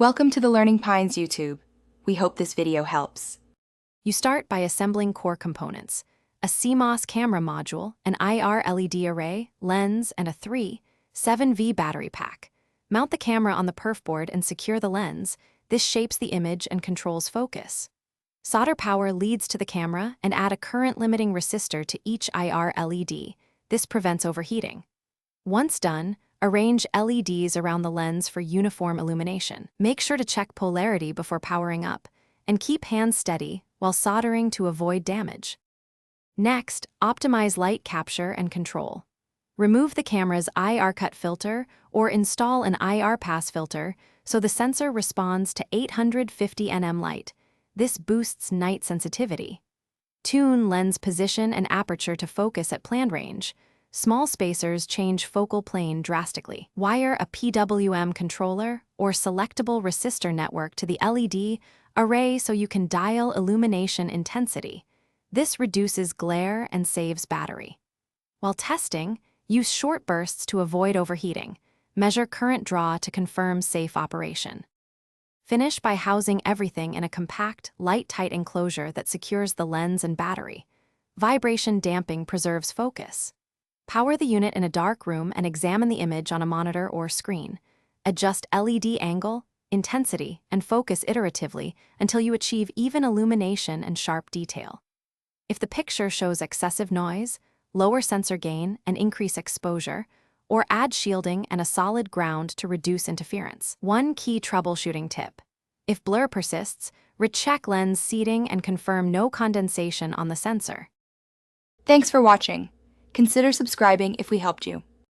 Welcome to the Learning Pines YouTube. We hope this video helps. You start by assembling core components: a CMOS camera module, an IR LED array, lens, and a 7V battery pack. Mount the camera on the perf board and secure the lens. This shapes the image and controls focus. Solder power leads to the camera and add a current-limiting resistor to each IR LED. This prevents overheating. Once done, arrange LEDs around the lens for uniform illumination. Make sure to check polarity before powering up, and keep hands steady while soldering to avoid damage. Next, optimize light capture and control. Remove the camera's IR cut filter or install an IR pass filter so the sensor responds to 850 nm light. This boosts night sensitivity. Tune lens position and aperture to focus at planned range. Small spacers change focal plane drastically. Wire a PWM controller or selectable resistor network to the LED array so you can dial illumination intensity. This reduces glare and saves battery. While testing, use short bursts to avoid overheating. Measure current draw to confirm safe operation. Finish by housing everything in a compact, light-tight enclosure that secures the lens and battery. Vibration damping preserves focus. Power the unit in a dark room and examine the image on a monitor or screen. Adjust LED angle, intensity, and focus iteratively until you achieve even illumination and sharp detail. If the picture shows excessive noise, lower sensor gain and increase exposure, or add shielding and a solid ground to reduce interference. One key troubleshooting tip: if blur persists, recheck lens seating and confirm no condensation on the sensor. Thanks for watching. Consider subscribing if we helped you.